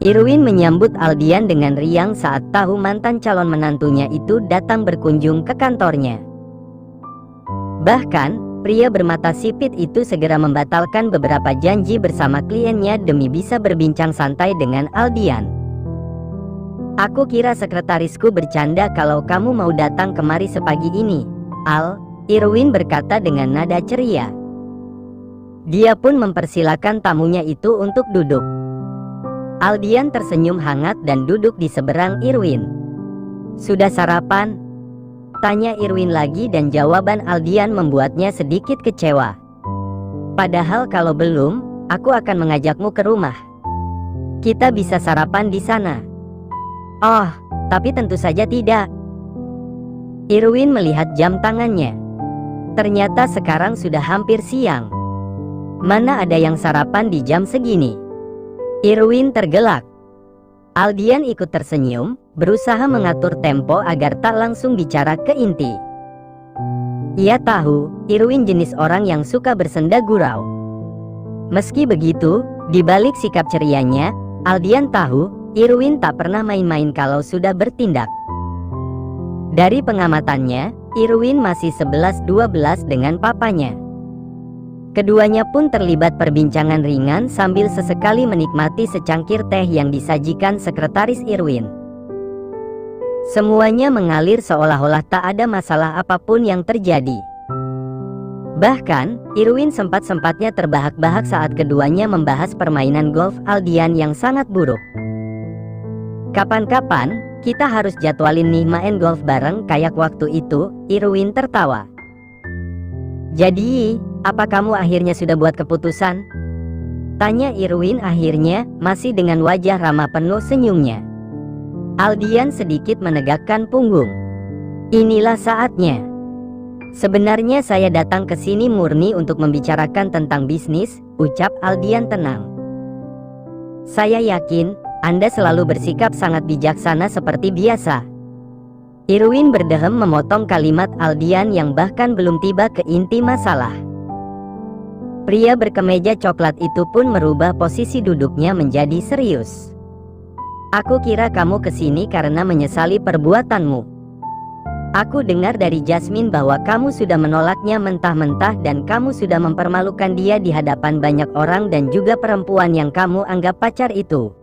Irwin menyambut Aldian dengan riang saat tahu mantan calon menantunya itu datang berkunjung ke kantornya. Bahkan, pria bermata sipit itu segera membatalkan beberapa janji bersama kliennya demi bisa berbincang santai dengan Aldian. "Aku kira sekretarisku bercanda kalau kamu mau datang kemari sepagi ini, Al," Irwin berkata dengan nada ceria. Dia pun mempersilakan tamunya itu untuk duduk. Aldian tersenyum hangat dan duduk di seberang Irwin. "Sudah sarapan?" tanya Irwin lagi dan jawaban Aldian membuatnya sedikit kecewa. "Padahal kalau belum, aku akan mengajakmu ke rumah. Kita bisa sarapan di sana." "Oh, tapi tentu saja tidak." Irwin melihat jam tangannya. Ternyata sekarang sudah hampir siang. Mana ada yang sarapan di jam segini? Irwin tergelak. Aldian ikut tersenyum, berusaha mengatur tempo agar tak langsung bicara ke inti. Ia tahu, Irwin jenis orang yang suka bersenda gurau. Meski begitu, di balik sikap cerianya, Aldian tahu, Irwin tak pernah main-main kalau sudah bertindak. Dari pengamatannya, Irwin masih 11-12 dengan papanya. Keduanya pun terlibat perbincangan ringan sambil sesekali menikmati secangkir teh yang disajikan sekretaris Irwin. Semuanya mengalir seolah-olah tak ada masalah apapun yang terjadi. Bahkan, Irwin sempat-sempatnya terbahak-bahak saat keduanya membahas permainan golf Aldian yang sangat buruk. "Kapan-kapan, kita harus jadwalin nih main golf bareng kayak waktu itu," Irwin tertawa. "Jadi, apa kamu akhirnya sudah buat keputusan?" tanya Irwin akhirnya, masih dengan wajah ramah penuh senyumnya. Aldian sedikit menegakkan punggung. "Inilah saatnya. Sebenarnya saya datang ke sini murni untuk membicarakan tentang bisnis," ucap Aldian tenang. "Saya yakin, Anda selalu bersikap sangat bijaksana seperti biasa." Irwin berdehem memotong kalimat Aldian yang bahkan belum tiba ke inti masalah. Pria berkemeja coklat itu pun merubah posisi duduknya menjadi serius. "Aku kira kamu kesini karena menyesali perbuatanmu. Aku dengar dari Jasmine bahwa kamu sudah menolaknya mentah-mentah dan kamu sudah mempermalukan dia di hadapan banyak orang dan juga perempuan yang kamu anggap pacar itu.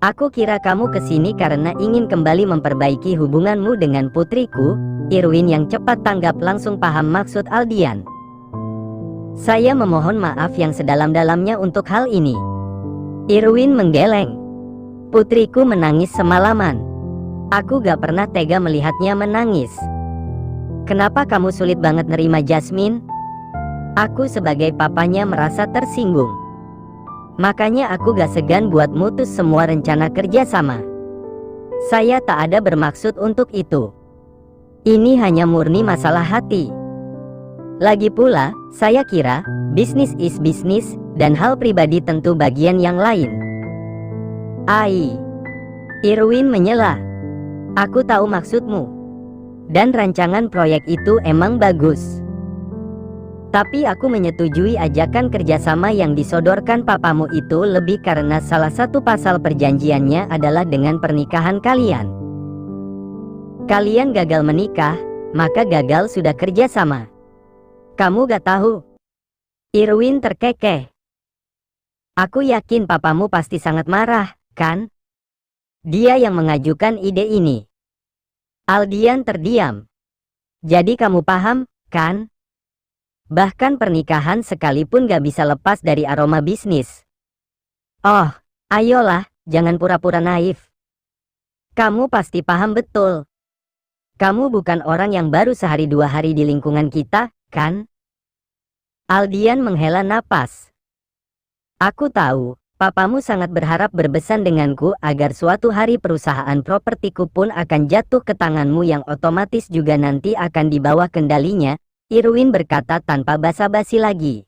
Aku kira kamu kesini karena ingin kembali memperbaiki hubunganmu dengan putriku." Irwin yang cepat tanggap langsung paham maksud Aldian. "Saya memohon maaf yang sedalam-dalamnya untuk hal ini." Irwin menggeleng. "Putriku menangis semalaman. Aku gak pernah tega melihatnya menangis. Kenapa kamu sulit banget nerima Jasmine?" Aku sebagai papanya merasa tersinggung. Makanya aku gak segan buat mutus semua rencana kerjasama. Saya tak ada bermaksud untuk itu. Ini hanya murni masalah hati. Lagi pula, saya kira, bisnis is bisnis, dan hal pribadi tentu bagian yang lain. "Ai," Irwin menyela. "Aku tahu maksudmu. Dan rancangan proyek itu emang bagus. Tapi aku menyetujui ajakan kerjasama yang disodorkan papamu itu lebih karena salah satu pasal perjanjiannya adalah dengan pernikahan kalian. Kalian gagal menikah, maka gagal sudah kerjasama. Kamu gak tahu?" Irwin terkekeh. "Aku yakin papamu pasti sangat marah, kan? Dia yang mengajukan ide ini." Aldian terdiam. "Jadi kamu paham, kan? Bahkan pernikahan sekalipun gak bisa lepas dari aroma bisnis." "Oh, ayolah, jangan pura-pura naif. Kamu pasti paham betul. Kamu bukan orang yang baru sehari dua hari di lingkungan kita, kan?" Aldian menghela napas. "Aku tahu, papamu sangat berharap berbesan denganku agar suatu hari perusahaan propertiku pun akan jatuh ke tanganmu yang otomatis juga nanti akan di bawah kendalinya," Irwin berkata tanpa basa-basi lagi.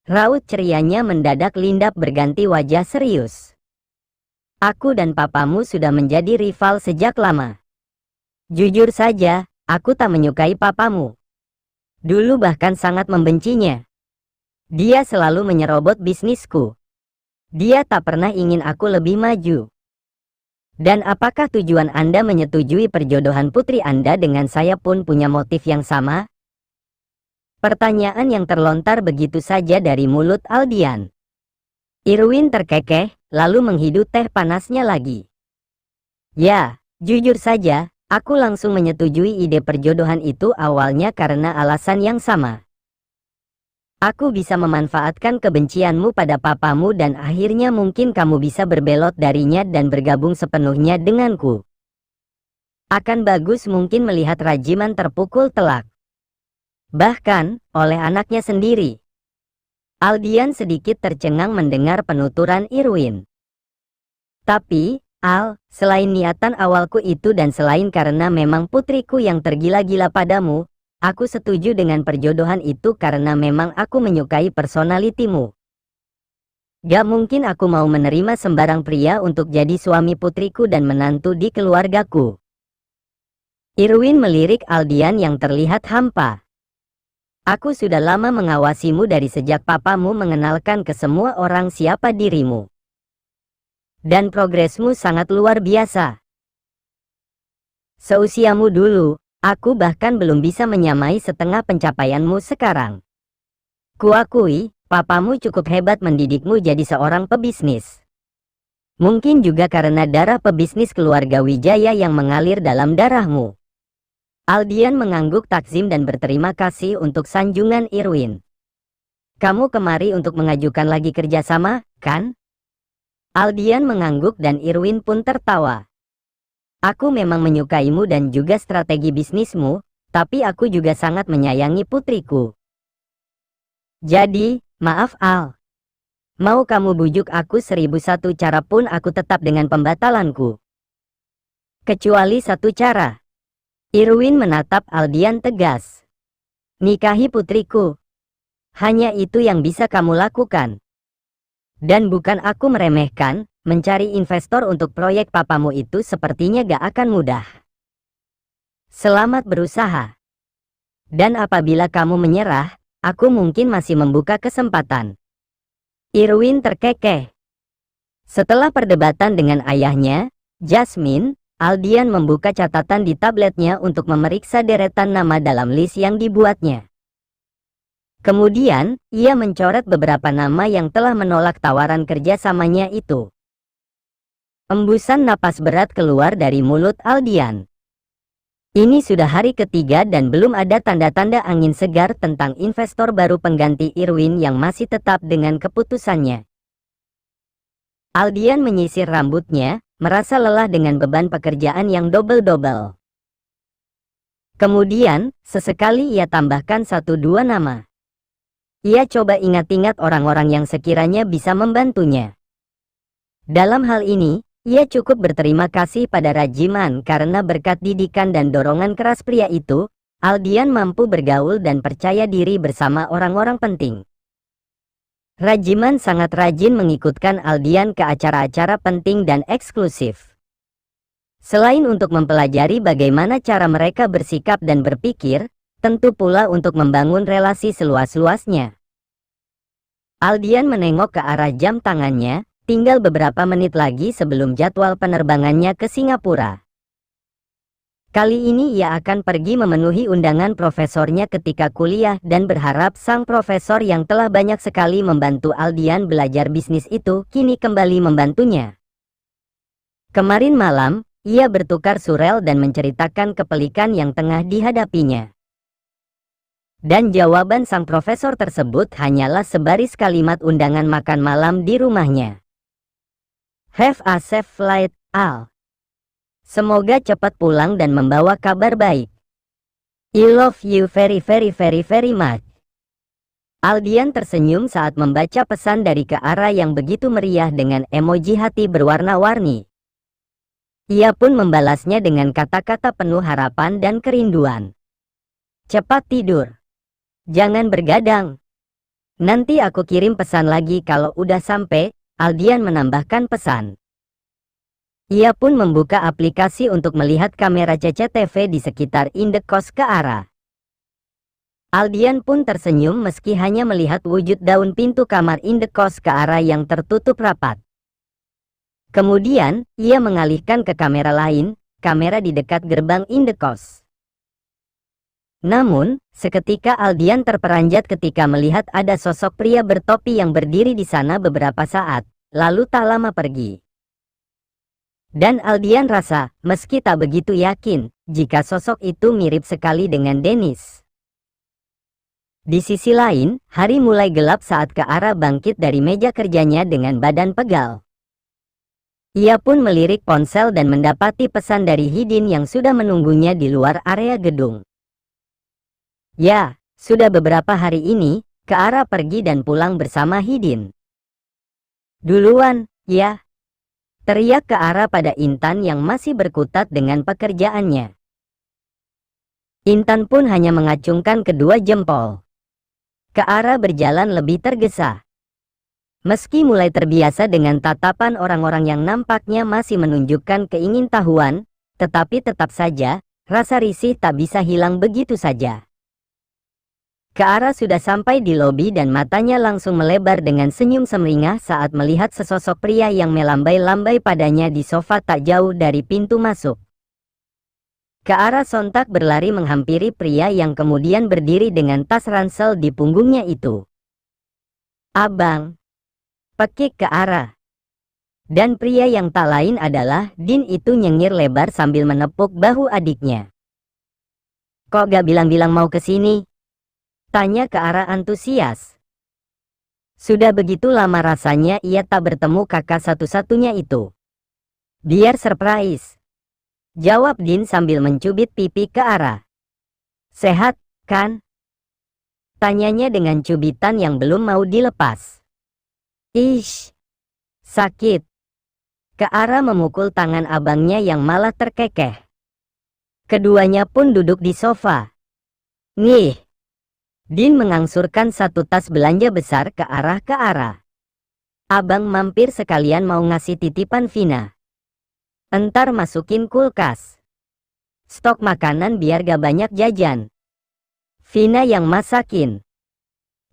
Raut cerianya mendadak lindap berganti wajah serius. "Aku dan papamu sudah menjadi rival sejak lama. Jujur saja, aku tak menyukai papamu. Dulu bahkan sangat membencinya. Dia selalu menyerobot bisnisku. Dia tak pernah ingin aku lebih maju. Dan apakah tujuan Anda menyetujui perjodohan putri Anda dengan saya pun punya motif yang sama? Pertanyaan yang terlontar begitu saja dari mulut Aldian. Irwin terkekeh, lalu menghidu teh panasnya lagi. Ya, jujur saja, aku langsung menyetujui ide perjodohan itu awalnya karena alasan yang sama. Aku bisa memanfaatkan kebencianmu pada papamu dan akhirnya mungkin kamu bisa berbelot darinya dan bergabung sepenuhnya denganku. Akan bagus mungkin melihat Rajiman terpukul telak. Bahkan, oleh anaknya sendiri. Aldian sedikit tercengang mendengar penuturan Irwin. Tapi, Al, selain niatan awalku itu dan selain karena memang putriku yang tergila-gila padamu, aku setuju dengan perjodohan itu karena memang aku menyukai personalitimu. Gak mungkin aku mau menerima sembarang pria untuk jadi suami putriku dan menantu di keluargaku. Irwin melirik Aldian yang terlihat hampa. Aku sudah lama mengawasimu dari sejak papamu mengenalkan ke semua orang siapa dirimu. Dan progresmu sangat luar biasa. Seusiamu dulu, aku bahkan belum bisa menyamai setengah pencapaianmu sekarang. Kuakui, papamu cukup hebat mendidikmu jadi seorang pebisnis. Mungkin juga karena darah pebisnis keluarga Wijaya yang mengalir dalam darahmu. Aldian mengangguk takzim dan berterima kasih untuk sanjungan Irwin. Kamu kemari untuk mengajukan lagi kerjasama, kan? Aldian mengangguk dan Irwin pun tertawa. Aku memang menyukaimu dan juga strategi bisnismu, tapi aku juga sangat menyayangi putriku. Jadi, maaf Al. Mau kamu bujuk aku 1001 cara pun aku tetap dengan pembatalanku. Kecuali satu cara. Irwin menatap Aldian tegas. Nikahi putriku. Hanya itu yang bisa kamu lakukan. Dan bukan aku meremehkan, mencari investor untuk proyek papamu itu sepertinya gak akan mudah. Selamat berusaha. Dan apabila kamu menyerah, aku mungkin masih membuka kesempatan. Irwin terkekeh. Setelah perdebatan dengan ayahnya, Jasmine, Aldian membuka catatan di tabletnya untuk memeriksa deretan nama dalam list yang dibuatnya. Kemudian, ia mencoret beberapa nama yang telah menolak tawaran kerjasamanya itu. Embusan napas berat keluar dari mulut Aldian. Ini sudah hari ketiga dan belum ada tanda-tanda angin segar tentang investor baru pengganti Irwin yang masih tetap dengan keputusannya. Aldian menyisir rambutnya, merasa lelah dengan beban pekerjaan yang double-double. Kemudian, sesekali ia tambahkan 1-2 nama. Ia coba ingat-ingat orang-orang yang sekiranya bisa membantunya. Dalam hal ini, ia cukup berterima kasih pada Rajiman karena berkat didikan dan dorongan keras pria itu, Aldian mampu bergaul dan percaya diri bersama orang-orang penting. Rajiman sangat rajin mengikutkan Aldian ke acara-acara penting dan eksklusif. Selain untuk mempelajari bagaimana cara mereka bersikap dan berpikir, tentu pula untuk membangun relasi seluas-luasnya. Aldian menengok ke arah jam tangannya, tinggal beberapa menit lagi sebelum jadwal penerbangannya ke Singapura. Kali ini ia akan pergi memenuhi undangan profesornya ketika kuliah dan berharap sang profesor yang telah banyak sekali membantu Aldian belajar bisnis itu kini kembali membantunya. Kemarin malam, ia bertukar surel dan menceritakan kepelikan yang tengah dihadapinya. Dan jawaban sang profesor tersebut hanyalah sebaris kalimat undangan makan malam di rumahnya. Have a safe flight, Al. Semoga cepat pulang dan membawa kabar baik. I love you very very very very much. Aldian tersenyum saat membaca pesan dari ke arah yang begitu meriah dengan emoji hati berwarna-warni. Ia pun membalasnya dengan kata-kata penuh harapan dan kerinduan. Cepat tidur. Jangan bergadang. Nanti aku kirim pesan lagi kalau udah sampai, Aldian menambahkan pesan. Ia pun membuka aplikasi untuk melihat kamera CCTV di sekitar Indekos ke arah. Aldian pun tersenyum meski hanya melihat wujud daun pintu kamar indekos ke arah yang tertutup rapat. Kemudian, ia mengalihkan ke kamera lain, kamera di dekat gerbang indekos. Namun, seketika Aldian terperanjat ketika melihat ada sosok pria bertopi yang berdiri di sana beberapa saat, lalu tak lama pergi. Dan Aldian rasa, meski tak begitu yakin, jika sosok itu mirip sekali dengan Dennis. Di sisi lain, hari mulai gelap saat Keara bangkit dari meja kerjanya dengan badan pegal. Ia pun melirik ponsel dan mendapati pesan dari Hidin yang sudah menunggunya di luar area gedung. Ya, sudah beberapa hari ini, Keara pergi dan pulang bersama Hidin. Duluan, ya. Teriak Keara pada Intan yang masih berkutat dengan pekerjaannya. Intan pun hanya mengacungkan kedua jempol. Keara berjalan lebih tergesa. Meski mulai terbiasa dengan tatapan orang-orang yang nampaknya masih menunjukkan keingintahuan, tetapi tetap saja, rasa risih tak bisa hilang begitu saja. Keara sudah sampai di lobi dan matanya langsung melebar dengan senyum semeringah saat melihat sesosok pria yang melambai-lambai padanya di sofa tak jauh dari pintu masuk. Keara sontak berlari menghampiri pria yang kemudian berdiri dengan tas ransel di punggungnya itu. "Abang!" pekik Keara. Dan pria yang tak lain adalah Din itu nyengir lebar sambil menepuk bahu adiknya. "Kok gak bilang-bilang mau kesini?" tanya Keara antusias. Sudah begitu lama rasanya ia tak bertemu kakak satu-satunya itu. "Biar surprise," jawab Din sambil mencubit pipi Keara. "Sehat, kan?" tanyanya dengan cubitan yang belum mau dilepas. "Ish, sakit." Keara memukul tangan abangnya yang malah terkekeh. Keduanya pun duduk di sofa. "Nih." Din mengangsurkan satu tas belanja besar ke arah Keara. "Abang mampir sekalian mau ngasih titipan Vina. Entar masukin kulkas. Stok makanan biar gak banyak jajan. Vina yang masakin."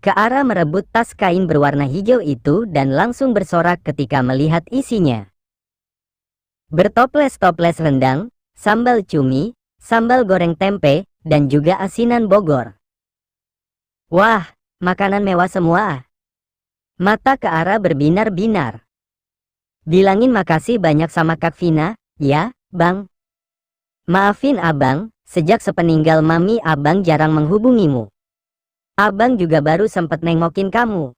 Keara merebut tas kain berwarna hijau itu dan langsung bersorak ketika melihat isinya. Bertoples-toples rendang, sambal cumi, sambal goreng tempe, dan juga asinan Bogor. "Wah, makanan mewah semua." Mata Keara berbinar-binar. "Bilangin makasih banyak sama Kak Vina, ya, Bang. Maafin Abang, sejak sepeninggal Mami Abang jarang menghubungimu. Abang juga baru sempet nengokin kamu.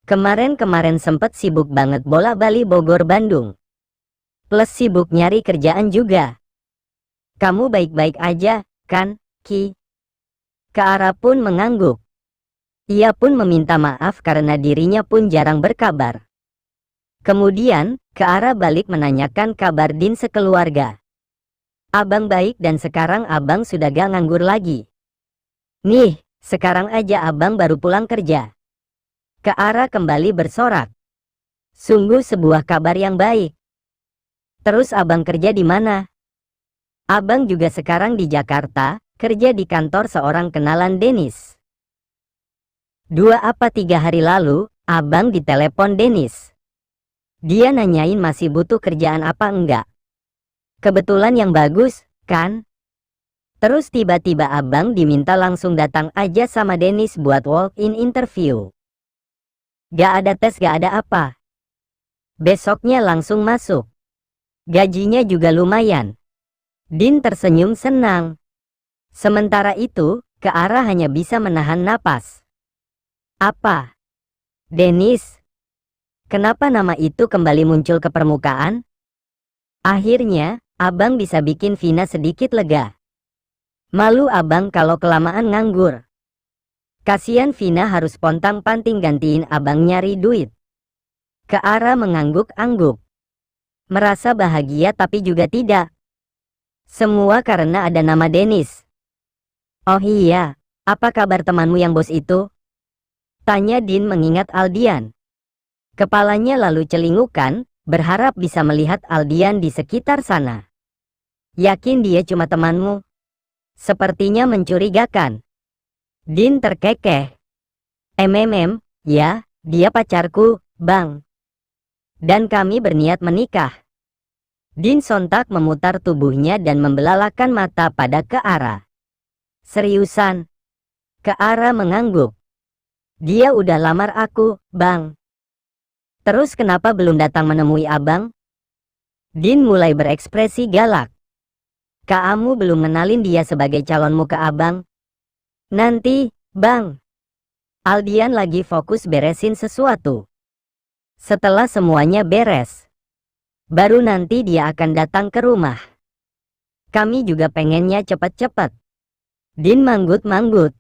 Kemarin-kemarin sempet sibuk banget bola-bali Bogor Bandung. Plus sibuk nyari kerjaan juga. Kamu baik-baik aja, kan, Ki?" Keara pun mengangguk. Ia pun meminta maaf karena dirinya pun jarang berkabar. Kemudian, Keara balik menanyakan kabar Din sekeluarga. "Abang baik dan sekarang abang sudah gak nganggur lagi. Nih, sekarang aja abang baru pulang kerja." Keara kembali bersorak. Sungguh sebuah kabar yang baik. "Terus abang kerja di mana?" "Abang juga sekarang di Jakarta, kerja di kantor seorang kenalan Dennis. 2 apa 3 hari lalu, abang ditelepon Dennis. Dia nanyain masih butuh kerjaan apa enggak. Kebetulan yang bagus, kan? Terus tiba-tiba abang diminta langsung datang aja sama Dennis buat walk-in interview. Gak ada tes, gak ada apa. Besoknya langsung masuk. Gajinya juga lumayan." Din tersenyum senang. Sementara itu, Keara hanya bisa menahan napas. "Apa? Dennis? Kenapa nama itu kembali muncul ke permukaan? Akhirnya, abang bisa bikin Vina sedikit lega. Malu abang kalau kelamaan nganggur. Kasian Vina harus pontang-panting gantiin abang nyari duit." Keara mengangguk-angguk. Merasa bahagia tapi juga tidak. Semua karena ada nama Dennis. "Oh iya, apa kabar temanmu yang bos itu?" tanya Din mengingat Aldian. Kepalanya lalu celingukan, berharap bisa melihat Aldian di sekitar sana. "Yakin dia cuma temanmu?" Sepertinya mencurigakan. Din terkekeh. Ya, dia pacarku, Bang. Dan kami berniat menikah. Din sontak memutar tubuhnya dan membelalakan mata pada Keara. Seriusan? Keara mengangguk. Dia udah lamar aku, Bang. Terus kenapa belum datang menemui abang? Din mulai berekspresi galak. Kamu belum kenalin dia sebagai calonmu ke abang? Nanti, Bang. Aldian lagi fokus beresin sesuatu. Setelah semuanya beres, baru nanti dia akan datang ke rumah. Kami juga pengennya cepet-cepet. Din manggut-manggut.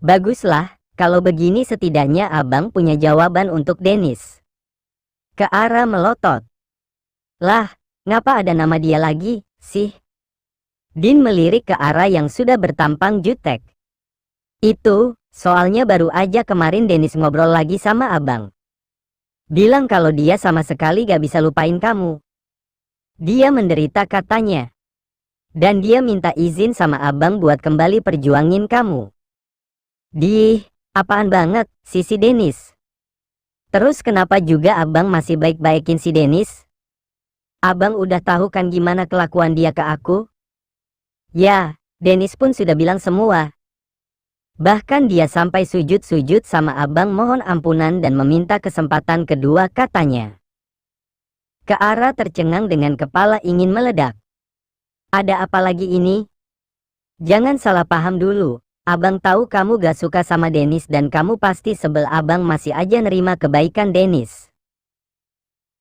Baguslah, kalau begini setidaknya abang punya jawaban untuk Dennis. Keara melotot. Lah, ngapa ada nama dia lagi, sih? Din melirik ke arah yang sudah bertampang jutek. Itu, soalnya baru aja kemarin Dennis ngobrol lagi sama abang. Bilang kalau dia sama sekali gak bisa lupain kamu. Dia menderita katanya. Dan dia minta izin sama abang buat kembali perjuangin kamu. Apaan banget, si Dennis? Terus kenapa juga abang masih baik-baikin si Dennis? Abang udah tahu kan gimana kelakuan dia ke aku? Ya, Dennis pun sudah bilang semua. Bahkan dia sampai sujud-sujud sama abang mohon ampunan dan meminta kesempatan kedua katanya. Keara tercengang dengan kepala ingin meledak. Ada apa lagi ini? Jangan salah paham dulu. Abang tahu kamu gak suka sama Dennis dan kamu pasti sebel abang masih aja nerima kebaikan Dennis.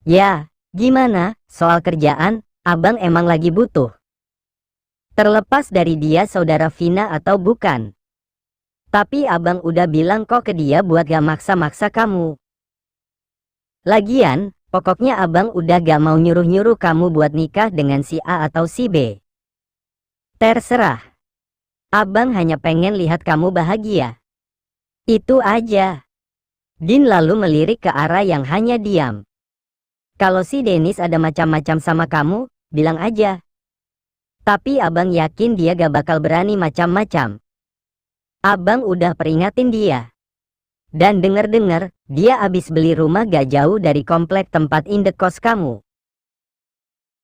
Ya, gimana? Soal kerjaan, abang emang lagi butuh. Terlepas dari dia saudara Vina atau bukan. Tapi abang udah bilang kok ke dia buat gak maksa-maksa kamu. Lagian, pokoknya abang udah gak mau nyuruh-nyuruh kamu buat nikah dengan si A atau si B. Terserah. Abang hanya pengen lihat kamu bahagia. Itu aja. Din lalu melirik ke arah yang hanya diam. Kalau si Dennis ada macam-macam sama kamu, bilang aja. Tapi abang yakin dia gak bakal berani macam-macam. Abang udah peringatin dia. Dan denger-denger, dia abis beli rumah gak jauh dari komplek tempat indekos kamu.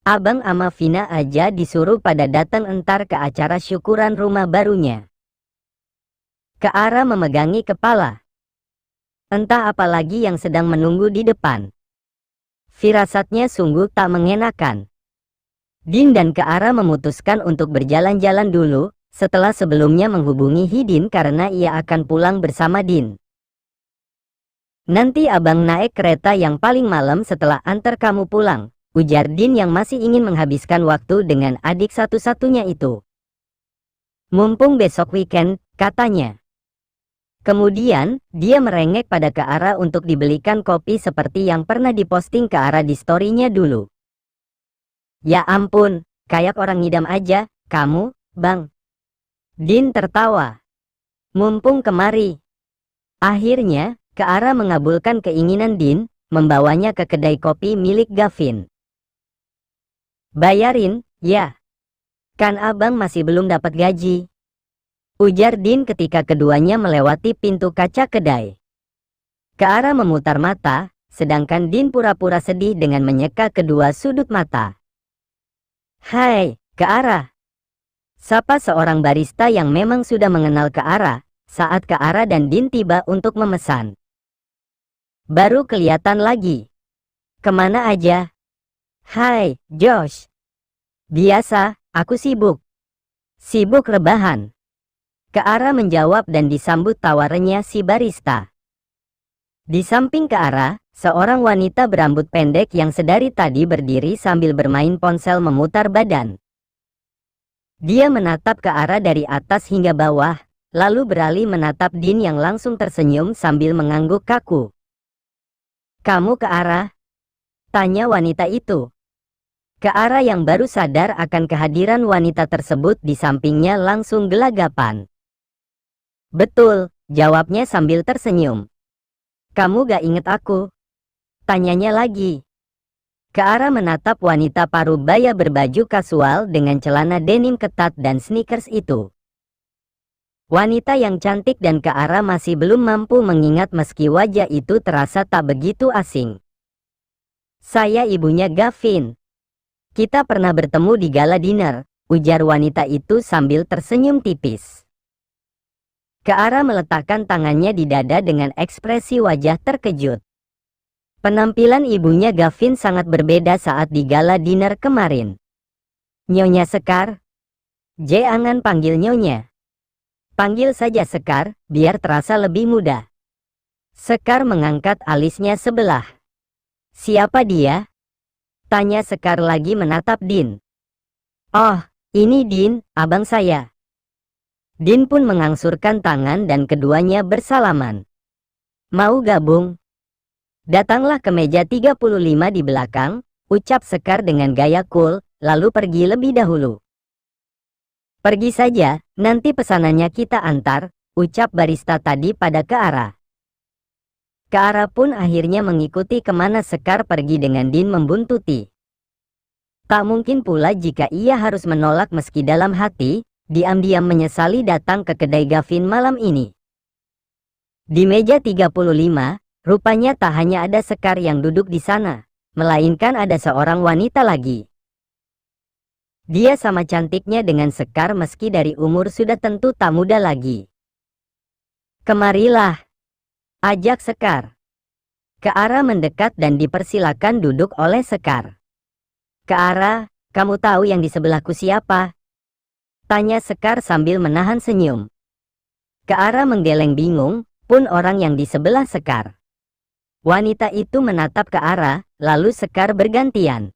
Abang ama Vina aja disuruh pada datang entar ke acara syukuran rumah barunya. Keara memegangi kepala. Entah apa lagi yang sedang menunggu di depan. Firasatnya sungguh tak mengenakan. Din dan Keara memutuskan untuk berjalan-jalan dulu, setelah sebelumnya menghubungi Hidin karena ia akan pulang bersama Din. Nanti abang naik kereta yang paling malam setelah antar kamu pulang, ujar Din yang masih ingin menghabiskan waktu dengan adik satu-satunya itu. Mumpung besok weekend, katanya. Kemudian, dia merengek pada Keara untuk dibelikan kopi seperti yang pernah diposting Keara di story-nya dulu. Ya ampun, kayak orang ngidam aja, kamu, Bang. Din tertawa. Mumpung kemari. Akhirnya, Keara mengabulkan keinginan Din, membawanya ke kedai kopi milik Gavin. Bayarin, ya. Kan abang masih belum dapat gaji. Ujar Din ketika keduanya melewati pintu kaca kedai. Keara memutar mata, sedangkan Din pura-pura sedih dengan menyeka kedua sudut mata. Hai, Keara. Sapa seorang barista yang memang sudah mengenal Keara, saat Keara dan Din tiba untuk memesan. Baru kelihatan lagi. Kemana aja? Hai, Josh. Biasa, aku sibuk. Sibuk rebahan. Keara menjawab dan disambut tawarannya si barista. Di samping Keara, seorang wanita berambut pendek yang sedari tadi berdiri sambil bermain ponsel memutar badan. Dia menatap Keara dari atas hingga bawah, lalu beralih menatap Din yang langsung tersenyum sambil mengangguk kaku. Kamu Keara? Tanya wanita itu. Keara yang baru sadar akan kehadiran wanita tersebut di sampingnya langsung gelagapan. Betul, jawabnya sambil tersenyum. Kamu gak inget aku? Tanyanya lagi. Keara menatap wanita parubaya berbaju kasual dengan celana denim ketat dan sneakers itu. Wanita yang cantik dan ke arah masih belum mampu mengingat meski wajah itu terasa tak begitu asing. Saya ibunya Gavin. Kita pernah bertemu di gala dinner, ujar wanita itu sambil tersenyum tipis. Ke arah meletakkan tangannya di dada dengan ekspresi wajah terkejut. Penampilan ibunya Gavin sangat berbeda saat di gala dinner kemarin. Nyonya Sekar. Jangan panggil Nyonya. Panggil saja Sekar, biar terasa lebih muda. Sekar mengangkat alisnya sebelah. Siapa dia? Tanya Sekar lagi menatap Din. Oh, ini Din, abang saya. Din pun mengangsurkan tangan dan keduanya bersalaman. Mau gabung? Datanglah ke meja 35 di belakang, ucap Sekar dengan gaya cool, lalu pergi lebih dahulu. Pergi saja, nanti pesanannya kita antar, ucap barista tadi pada ke arah. Ke arah pun akhirnya mengikuti kemana Sekar pergi dengan Din membuntuti. Tak mungkin pula jika ia harus menolak meski dalam hati, diam-diam menyesali datang ke kedai Gavin malam ini. Di meja 35, rupanya tak hanya ada Sekar yang duduk di sana, melainkan ada seorang wanita lagi. Dia sama cantiknya dengan Sekar meski dari umur sudah tentu tak muda lagi. Kemarilah, ajak Sekar. Ke arah mendekat dan dipersilakan duduk oleh Sekar. Ke arah, kamu tahu yang di sebelahku siapa? Tanya Sekar sambil menahan senyum. Ke arah menggeleng bingung, pun orang yang di sebelah Sekar. Wanita itu menatap ke arah, lalu Sekar bergantian.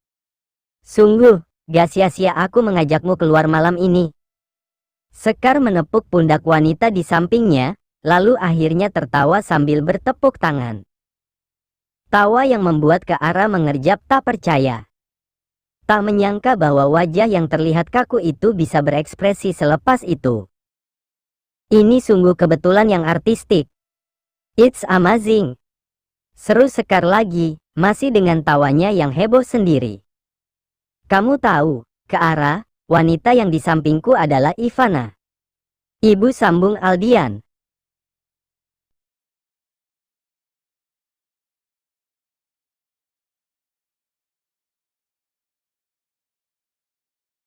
Sungguh, gak sia-sia aku mengajakmu keluar malam ini. Sekar menepuk pundak wanita di sampingnya, lalu akhirnya tertawa sambil bertepuk tangan. Tawa yang membuat ke arah mengerjap tak percaya. Tak menyangka bahwa wajah yang terlihat kaku itu bisa berekspresi selepas itu. Ini sungguh kebetulan yang artistik. It's amazing. Seru Sekar lagi, masih dengan tawanya yang heboh sendiri. Kamu tahu, ke arah, wanita yang di sampingku adalah Ivana. Ibu sambung Aldian,